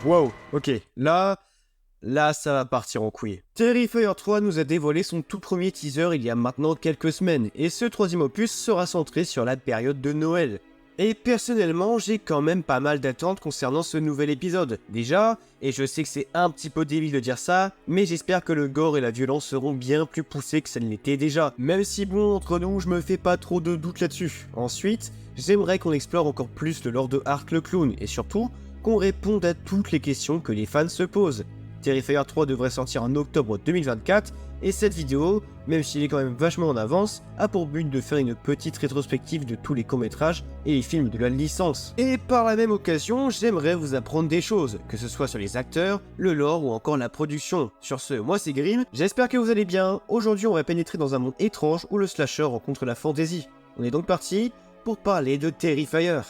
Wow, ok, là, ça va partir en couille. Terrifier 3 nous a dévoilé son tout premier teaser il y a maintenant quelques semaines, et ce troisième opus sera centré sur la période de Noël. Et personnellement, j'ai quand même pas mal d'attentes concernant ce nouvel épisode. Déjà, et je sais que c'est un petit peu débile de dire ça, mais j'espère que le gore et la violence seront bien plus poussés que ça ne l'était déjà. Même si bon, entre nous, je me fais pas trop de doutes là-dessus. Ensuite, j'aimerais qu'on explore encore plus le lore de Art le Clown, et surtout, qu'on réponde à toutes les questions que les fans se posent. Terrifier 3 devrait sortir en octobre 2024, et cette vidéo, même s'il est quand même vachement en avance, a pour but de faire une petite rétrospective de tous les courts-métrages et les films de la licence. Et par la même occasion, j'aimerais vous apprendre des choses, que ce soit sur les acteurs, le lore ou encore la production. Sur ce, moi c'est Grim, j'espère que vous allez bien. Aujourd'hui on va pénétrer dans un monde étrange où le slasher rencontre la fantasy. On est donc parti pour parler de Terrifier.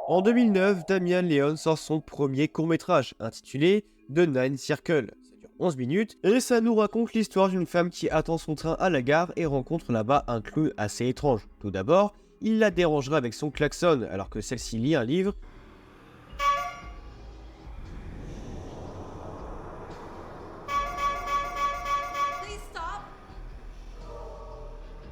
En 2009, Damian Leone sort son premier court-métrage, intitulé The Nine Circle. Ça dure 11 minutes, et ça nous raconte l'histoire d'une femme qui attend son train à la gare et rencontre là-bas un clown assez étrange. Tout d'abord, il la dérangera avec son klaxon, alors que celle-ci lit un livre.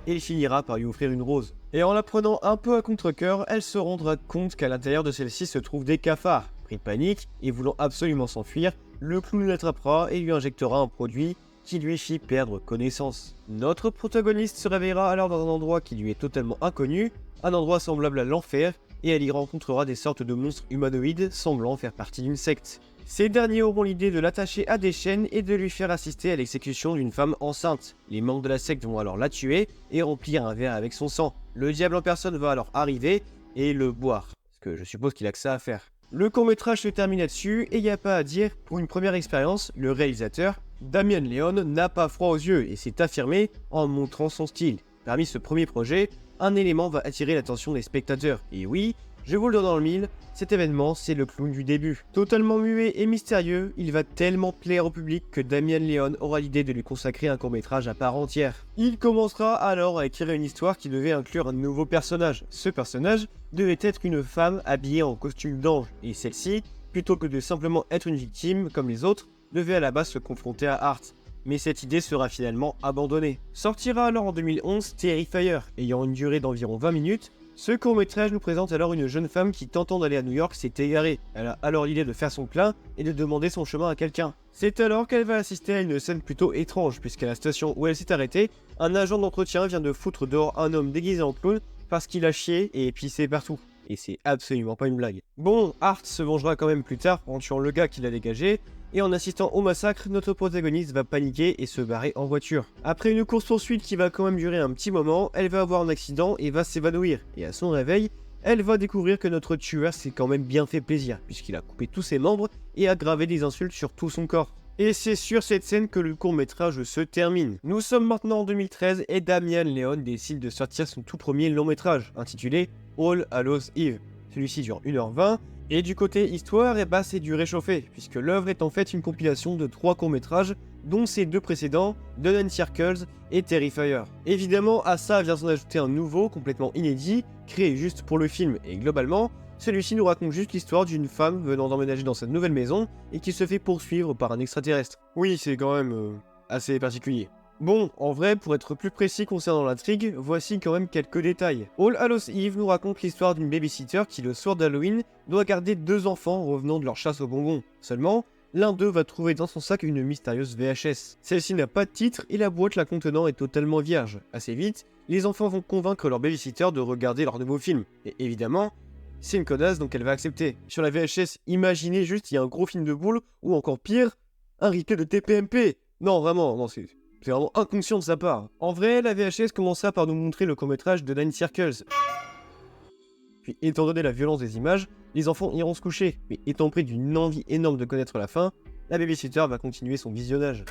Et il finira par lui offrir une rose. Et en la prenant un peu à contre-cœur, elle se rendra compte qu'à l'intérieur de celle-ci se trouvent des cafards. Pris de panique et voulant absolument s'enfuir, le clown l'attrapera et lui injectera un produit qui lui fit perdre connaissance. Notre protagoniste se réveillera alors dans un endroit qui lui est totalement inconnu, un endroit semblable à l'enfer, et elle y rencontrera des sortes de monstres humanoïdes semblant faire partie d'une secte. Ces derniers auront l'idée de l'attacher à des chaînes et de lui faire assister à l'exécution d'une femme enceinte. Les membres de la secte vont alors la tuer et remplir un verre avec son sang. Le diable en personne va alors arriver et le boire, parce que je suppose qu'il a que ça à faire. Le court-métrage se termine là-dessus et il n'y a pas à dire, pour une première expérience, le réalisateur, Damian Leone, n'a pas froid aux yeux et s'est affirmé en montrant son style. Parmi ce premier projet, un élément va attirer l'attention des spectateurs. Et oui, je vous le donne dans le mille, cet événement c'est le clown du début. Totalement muet et mystérieux, il va tellement plaire au public que Damian Leone aura l'idée de lui consacrer un court-métrage à part entière. Il commencera alors à écrire une histoire qui devait inclure un nouveau personnage. Ce personnage devait être une femme habillée en costume d'ange, et celle-ci, plutôt que de simplement être une victime comme les autres, devait à la base se confronter à Art. Mais cette idée sera finalement abandonnée. Sortira alors en 2011 Terrifier, ayant une durée d'environ 20 minutes. Ce court-métrage nous présente alors une jeune femme qui, tentant d'aller à New York, s'est égarée. Elle a alors l'idée de faire son plein et de demander son chemin à quelqu'un. C'est alors qu'elle va assister à une scène plutôt étrange, puisqu'à la station où elle s'est arrêtée, un agent d'entretien vient de foutre dehors un homme déguisé en clown parce qu'il a chié et pissé partout. Et c'est absolument pas une blague. Bon, Art se vengera quand même plus tard en tuant le gars qui l'a dégagé, et en assistant au massacre, notre protagoniste va paniquer et se barrer en voiture. Après une course-poursuite qui va quand même durer un petit moment, elle va avoir un accident et va s'évanouir. Et à son réveil, elle va découvrir que notre tueur s'est quand même bien fait plaisir, puisqu'il a coupé tous ses membres et a gravé des insultes sur tout son corps. Et c'est sur cette scène que le court-métrage se termine. Nous sommes maintenant en 2013 et Damian Leone décide de sortir son tout premier long-métrage, intitulé All Hallows Eve. Celui-ci dure 1h20, et du côté histoire, c'est du réchauffé, puisque l'œuvre est en fait une compilation de 3 courts-métrages, dont ses 2 précédents, The Nine Circles et Terrifier. Évidemment, à ça vient s'en ajouter un nouveau, complètement inédit, créé juste pour le film, et globalement, celui-ci nous raconte juste l'histoire d'une femme venant d'emménager dans cette nouvelle maison, et qui se fait poursuivre par un extraterrestre. Oui, c'est quand même assez particulier. Bon, en vrai, pour être plus précis concernant l'intrigue, voici quand même quelques détails. All Hallows Eve nous raconte l'histoire d'une babysitter qui, le soir d'Halloween, doit garder 2 enfants revenant de leur chasse aux bonbons. Seulement, l'un d'eux va trouver dans son sac une mystérieuse VHS. Celle-ci n'a pas de titre et la boîte la contenant est totalement vierge. Assez vite, les enfants vont convaincre leur babysitter de regarder leur nouveau film. Et évidemment, c'est une connasse donc elle va accepter. Sur la VHS, imaginez juste, il y a un gros film de boule, ou encore pire, un replay de TPMP. Non, vraiment, non, c'est vraiment inconscient de sa part. En vrai, la VHS commença par nous montrer le court-métrage de Nine Circles. Puis, étant donné la violence des images, les enfants iront se coucher. Mais étant pris d'une envie énorme de connaître la fin, la babysitter va continuer son visionnage.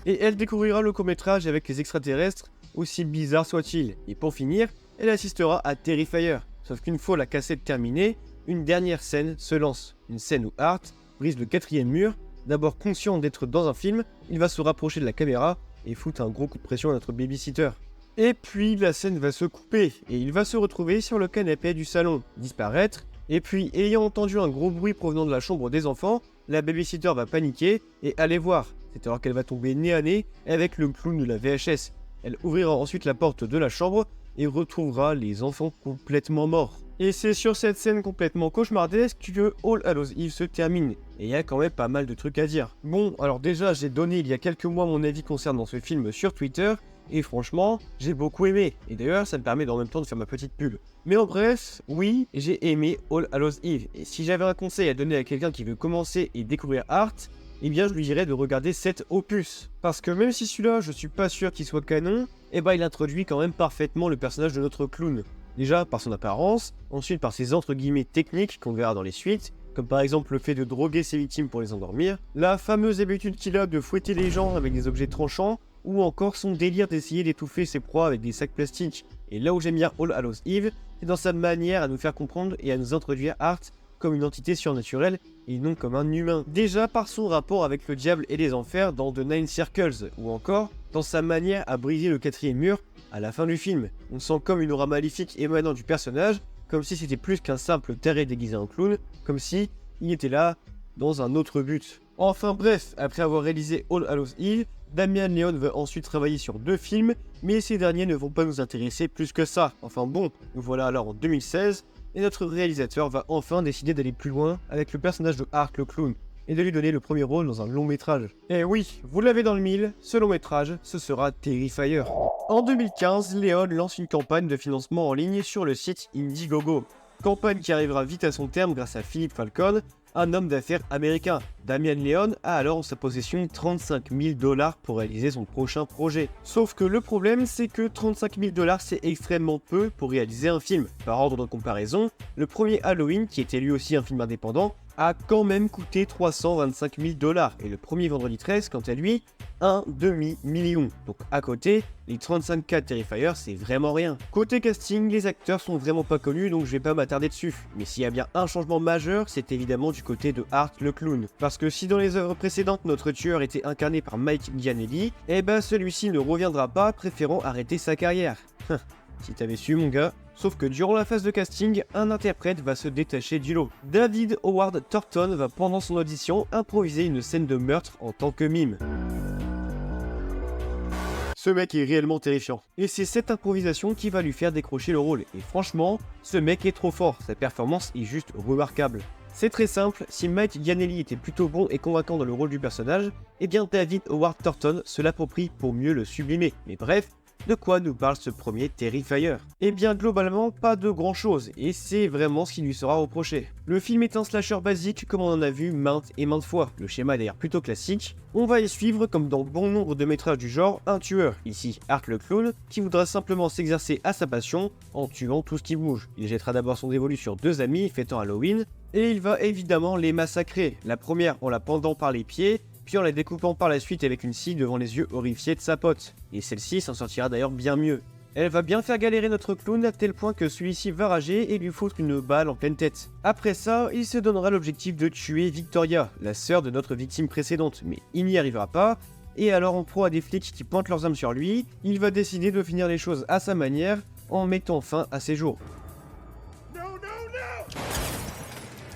Et elle découvrira le court-métrage avec les extraterrestres, aussi bizarres soient-ils. Et pour finir, elle assistera à Terrifier. Sauf qu'une fois la cassette terminée, une dernière scène se lance. Une scène où Hart brise le 4e mur. D'abord conscient d'être dans un film, il va se rapprocher de la caméra et foutre un gros coup de pression à notre babysitter. Et puis la scène va se couper et il va se retrouver sur le canapé du salon, disparaître. Et puis, ayant entendu un gros bruit provenant de la chambre des enfants, la babysitter va paniquer et aller voir. C'est alors qu'elle va tomber nez à nez avec le clown de la VHS. Elle ouvrira ensuite la porte de la chambre et retrouvera les enfants complètement morts. Et c'est sur cette scène complètement cauchemardesque que All Hallows Eve se termine. Et il y a quand même pas mal de trucs à dire. Bon, alors déjà, j'ai donné il y a quelques mois mon avis concernant ce film sur Twitter, et franchement, j'ai beaucoup aimé. Et d'ailleurs, ça me permet en même temps de faire ma petite pub. Mais en bref, oui, j'ai aimé All Hallows Eve. Et si j'avais un conseil à donner à quelqu'un qui veut commencer et découvrir Hart, eh bien je lui dirais de regarder cet opus. Parce que même si celui-là, je suis pas sûr qu'il soit canon, eh ben il introduit quand même parfaitement le personnage de notre clown. Déjà par son apparence, ensuite par ses entre guillemets techniques qu'on verra dans les suites, comme par exemple le fait de droguer ses victimes pour les endormir, la fameuse habitude qu'il a de fouetter les gens avec des objets tranchants, ou encore son délire d'essayer d'étouffer ses proies avec des sacs plastiques. Et là où j'aime bien All Hallows Eve, c'est dans sa manière à nous faire comprendre et à nous introduire Hart comme une entité surnaturelle et non comme un humain. Déjà par son rapport avec le diable et les enfers dans The Nine Circles, ou encore dans sa manière à briser le 4e mur à la fin du film. On sent comme une aura maléfique émanant du personnage, comme si c'était plus qu'un simple taré déguisé en clown, comme si il était là dans un autre but. Enfin bref, après avoir réalisé All Hallows Eve, Damian Leone va ensuite travailler sur 2 films, mais ces derniers ne vont pas nous intéresser plus que ça. Enfin bon, nous voilà alors en 2016, et notre réalisateur va enfin décider d'aller plus loin avec le personnage de Hart le clown, et de lui donner le premier rôle dans un long métrage. Et oui, vous l'avez dans le mille, ce long métrage, ce sera Terrifier. En 2015, Leone lance une campagne de financement en ligne sur le site Indiegogo. Campagne qui arrivera vite à son terme grâce à Philip Falcone, un homme d'affaires américain. Damian Leone a alors en sa possession 35 000 $ pour réaliser son prochain projet. Sauf que le problème, c'est que 35 000 $ c'est extrêmement peu pour réaliser un film. Par ordre de comparaison, le premier Halloween, qui était lui aussi un film indépendant, a quand même coûté 325 000 $, et le premier Vendredi 13, quant à lui, un demi-million. Donc à côté, les 35K de Terrifier, c'est vraiment rien. Côté casting, les acteurs sont vraiment pas connus, donc je vais pas m'attarder dessus. Mais s'il y a bien un changement majeur, c'est évidemment du côté de Hart le clown. Parce que si dans les œuvres précédentes, notre tueur était incarné par Mike Gianelli, eh ben celui-ci ne reviendra pas, préférant arrêter sa carrière. Si t'avais su mon gars. Sauf que durant la phase de casting, un interprète va se détacher du lot. David Howard Thornton va pendant son audition improviser une scène de meurtre en tant que mime. Ce mec est réellement terrifiant. Et c'est cette improvisation qui va lui faire décrocher le rôle. Et franchement, ce mec est trop fort, sa performance est juste remarquable. C'est très simple, si Mike Gianelli était plutôt bon et convaincant dans le rôle du personnage, eh bien David Howard Thornton se l'approprie pour mieux le sublimer. Mais bref, de quoi nous parle ce premier Terrifier? Eh bien globalement pas de grand chose, et c'est vraiment ce qui lui sera reproché. Le film est un slasher basique comme on en a vu maintes et maintes fois, le schéma est d'ailleurs plutôt classique. On va y suivre comme dans bon nombre de métrages du genre, un tueur, ici Hart le clown, qui voudra simplement s'exercer à sa passion en tuant tout ce qui bouge. Il jettera d'abord son dévolu sur 2 amis fêtant Halloween, et il va évidemment les massacrer, la première en la pendant par les pieds, puis en la découpant par la suite avec une scie devant les yeux horrifiés de sa pote. Et celle-ci s'en sortira d'ailleurs bien mieux. Elle va bien faire galérer notre clown à tel point que celui-ci va rager et lui foutre une balle en pleine tête. Après ça, il se donnera l'objectif de tuer Victoria, la sœur de notre victime précédente, mais il n'y arrivera pas, et alors en proie à des flics qui pointent leurs armes sur lui, il va décider de finir les choses à sa manière en mettant fin à ses jours.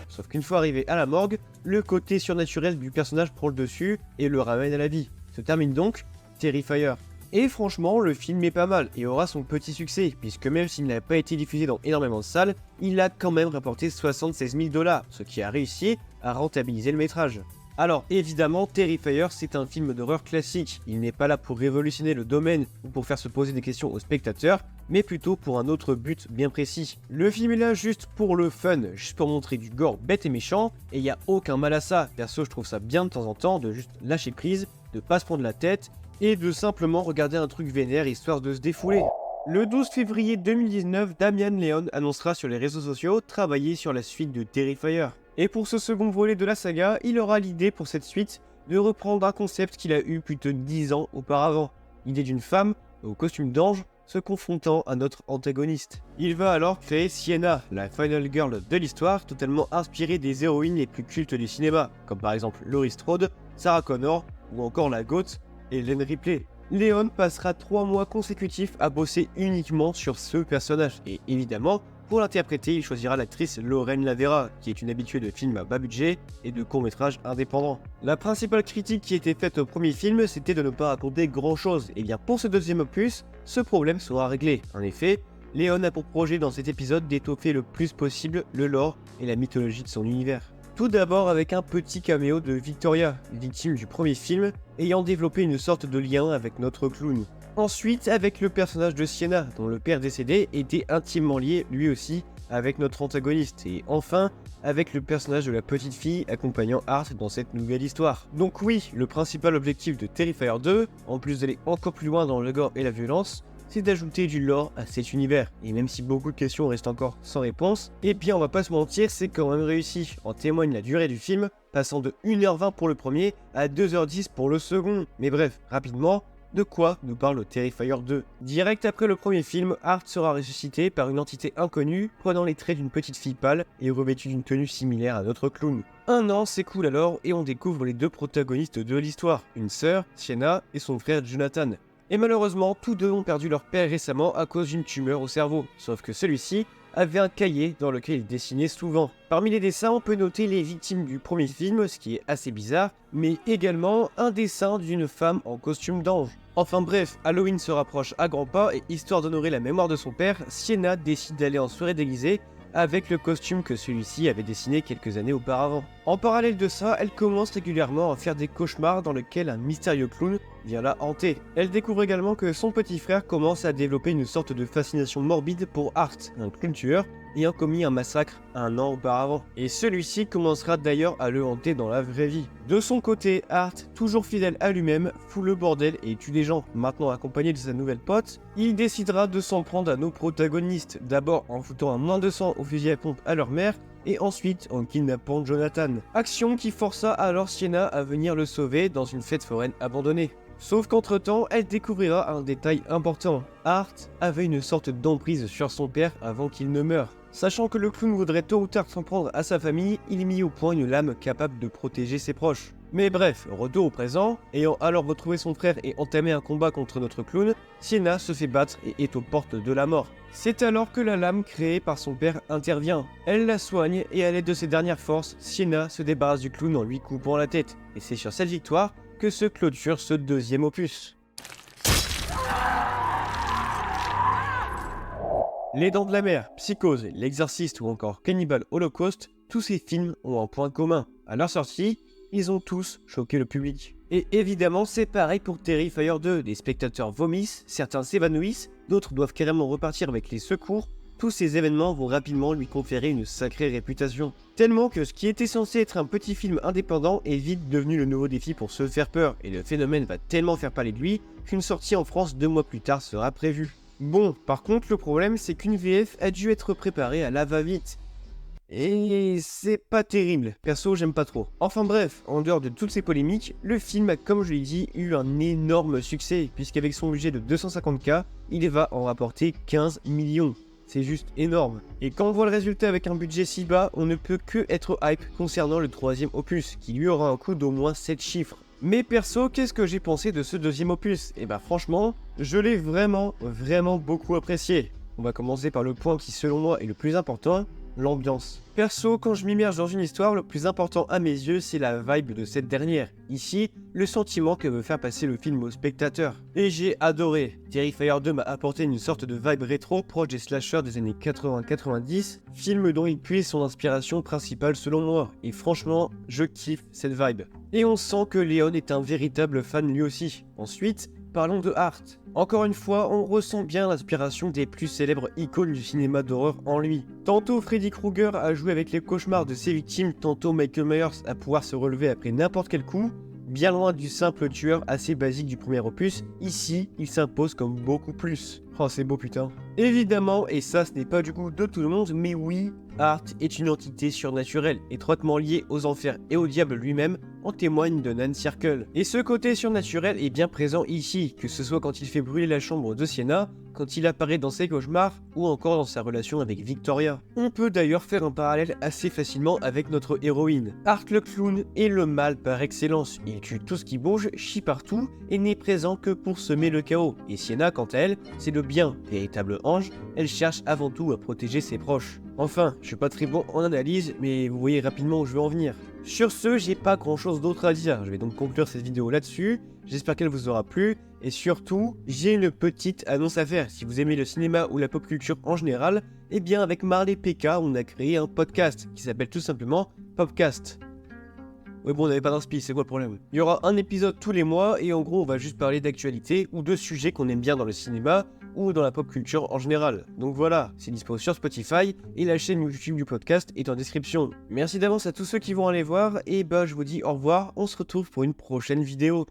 Sauf qu'une fois arrivé à la morgue, le côté surnaturel du personnage prend le dessus et le ramène à la vie. Se termine donc Terrifier. Et franchement, le film est pas mal et aura son petit succès, puisque même s'il n'a pas été diffusé dans énormément de salles, il a quand même rapporté 76 000 $, ce qui a réussi à rentabiliser le métrage. Alors évidemment, Terrifier c'est un film d'horreur classique, il n'est pas là pour révolutionner le domaine ou pour faire se poser des questions aux spectateurs, mais plutôt pour un autre but bien précis. Le film est là juste pour le fun, juste pour montrer du gore bête et méchant, et il n'y a aucun mal à ça. Perso je trouve ça bien de temps en temps de juste lâcher prise, de pas se prendre la tête, et de simplement regarder un truc vénère histoire de se défouler. Le 12 février 2019, Damian Leone annoncera sur les réseaux sociaux travailler sur la suite de Terrifier. Et pour ce second volet de la saga, il aura l'idée pour cette suite de reprendre un concept qu'il a eu plus de 10 ans auparavant. L'idée d'une femme au costume d'ange se confrontant à notre antagoniste. Il va alors créer Sienna, la final girl de l'histoire, totalement inspirée des héroïnes les plus cultes du cinéma, comme par exemple Laurie Strode, Sarah Connor ou encore la GOAT, Ellen Ripley. Léon passera 3 mois consécutifs à bosser uniquement sur ce personnage, et évidemment, pour l'interpréter, il choisira l'actrice Lorraine Lavera, qui est une habituée de films à bas budget et de courts-métrages indépendants. La principale critique qui était faite au premier film, c'était de ne pas raconter grand-chose, et bien pour ce deuxième opus, ce problème sera réglé. En effet, Léon a pour projet dans cet épisode d'étoffer le plus possible le lore et la mythologie de son univers. Tout d'abord avec un petit caméo de Victoria, victime du premier film, ayant développé une sorte de lien avec notre clown. Ensuite avec le personnage de Sienna, dont le père décédé était intimement lié lui aussi avec notre antagoniste. Et enfin avec le personnage de la petite fille accompagnant Hart dans cette nouvelle histoire. Donc oui, le principal objectif de Terrifier 2, en plus d'aller encore plus loin dans le gore et la violence, c'est d'ajouter du lore à cet univers. Et même si beaucoup de questions restent encore sans réponse, eh bien on va pas se mentir, c'est quand même réussi. En témoigne la durée du film, passant de 1h20 pour le premier à 2h10 pour le second. Mais bref, rapidement, de quoi nous parle Terrifier 2 ? Direct après le premier film, Hart sera ressuscité par une entité inconnue, prenant les traits d'une petite fille pâle et revêtue d'une tenue similaire à notre clown. Un an s'écoule alors et on découvre les deux protagonistes de l'histoire, une sœur, Sienna, et son frère Jonathan. Et malheureusement, tous deux ont perdu leur père récemment à cause d'une tumeur au cerveau, sauf que celui-ci avait un cahier dans lequel il dessinait souvent. Parmi les dessins, on peut noter les victimes du premier film, ce qui est assez bizarre, mais également un dessin d'une femme en costume d'ange. Enfin bref, Halloween se rapproche à grands pas et histoire d'honorer la mémoire de son père, Sienna décide d'aller en soirée déguisée avec le costume que celui-ci avait dessiné quelques années auparavant. En parallèle de ça, elle commence régulièrement à faire des cauchemars dans lesquels un mystérieux clown vient la hanter. Elle découvre également que son petit frère commence à développer une sorte de fascination morbide pour Hart, un clown tueur, ayant commis un massacre un an auparavant. Et celui-ci commencera d'ailleurs à le hanter dans la vraie vie. De son côté, Hart, toujours fidèle à lui-même, fout le bordel et tue des gens. Maintenant accompagné de sa nouvelle pote, il décidera de s'en prendre à nos protagonistes, d'abord en foutant un moins de sang au fusil à pompe à leur mère, et ensuite en kidnappant Jonathan. Action qui força alors Sienna à venir le sauver dans une fête foraine abandonnée. Sauf qu'entre-temps, elle découvrira un détail important. Hart avait une sorte d'emprise sur son père avant qu'il ne meure. Sachant que le clown voudrait tôt ou tard s'en prendre à sa famille, il mit au point une lame capable de protéger ses proches. Mais bref, retour au présent, ayant alors retrouvé son frère et entamé un combat contre notre clown, Sienna se fait battre et est aux portes de la mort. C'est alors que la lame créée par son père intervient. Elle la soigne et à l'aide de ses dernières forces, Sienna se débarrasse du clown en lui coupant la tête. Et c'est sur cette victoire que se clôture ce deuxième opus. Les Dents de la Mer, Psychose, L'Exorciste ou encore Cannibal Holocaust, tous ces films ont un point commun. À leur sortie, ils ont tous choqué le public. Et évidemment, c'est pareil pour Terrifier 2, des spectateurs vomissent, certains s'évanouissent, d'autres doivent carrément repartir avec les secours. Tous ces événements vont rapidement lui conférer une sacrée réputation. Tellement que ce qui était censé être un petit film indépendant est vite devenu le nouveau défi pour se faire peur, et le phénomène va tellement faire parler de lui qu'une sortie en France 2 mois plus tard sera prévue. Bon, par contre, le problème c'est qu'une VF a dû être préparée à la va-vite. Et c'est pas terrible, perso j'aime pas trop. Enfin bref, en dehors de toutes ces polémiques, le film a comme je l'ai dit eu un énorme succès, puisqu'avec son budget de 250K, il va en rapporter 15 millions. C'est juste énorme. Et quand on voit le résultat avec un budget si bas, on ne peut que être hype concernant le troisième opus, qui lui aura un coût d'au moins 7 chiffres. Mais perso, qu'est-ce que j'ai pensé de ce deuxième opus ? Et bah franchement, je l'ai vraiment beaucoup apprécié. On va commencer par le point qui selon moi est le plus important, l'ambiance. Perso, quand je m'immerge dans une histoire, le plus important à mes yeux, c'est la vibe de cette dernière. Ici, le sentiment que veut faire passer le film au spectateur. Et j'ai adoré. Terrifier 2 m'a apporté une sorte de vibe rétro proche des slashers des années 80-90, film dont il puise son inspiration principale selon moi. Et franchement, je kiffe cette vibe. Et on sent que Léon est un véritable fan lui aussi. Ensuite, parlons de Hart. Encore une fois, on ressent bien l'inspiration des plus célèbres icônes du cinéma d'horreur en lui. Tantôt Freddy Krueger a joué avec les cauchemars de ses victimes, tantôt Michael Myers a pouvoir se relever après n'importe quel coup. Bien loin du simple tueur assez basique du premier opus, ici, il s'impose comme beaucoup plus. Oh, c'est beau putain. Évidemment, et ça ce n'est pas du goût de tout le monde, mais oui, Hart est une entité surnaturelle, étroitement liée aux enfers et au diable lui-même, en témoigne de Nan Circle. Et ce côté surnaturel est bien présent ici, que ce soit quand il fait brûler la chambre de Sienna, quand il apparaît dans ses cauchemars, ou encore dans sa relation avec Victoria. On peut d'ailleurs faire un parallèle assez facilement avec notre héroïne. Art le clown est le mal par excellence, il tue tout ce qui bouge, chie partout, et n'est présent que pour semer le chaos. Et Sienna, quant à elle, c'est le bien, véritable ange, elle cherche avant tout à protéger ses proches. Enfin, je suis pas très bon en analyse, mais vous voyez rapidement où je veux en venir. Sur ce, j'ai pas grand chose d'autre à dire, je vais donc conclure cette vidéo là-dessus, j'espère qu'elle vous aura plu, et surtout, j'ai une petite annonce à faire. Si vous aimez le cinéma ou la pop culture en général, eh bien avec Marley PK, on a créé un podcast qui s'appelle tout simplement Popcast. Ouais bon, on n'avait pas d'inspi, c'est quoi le problème? Il y aura un épisode tous les mois et en gros on va juste parler d'actualité ou de sujets qu'on aime bien dans le cinéma ou dans la pop culture en général. Donc voilà, c'est dispo sur Spotify et la chaîne YouTube du podcast est en description. Merci d'avance à tous ceux qui vont aller voir et bah je vous dis au revoir, on se retrouve pour une prochaine vidéo.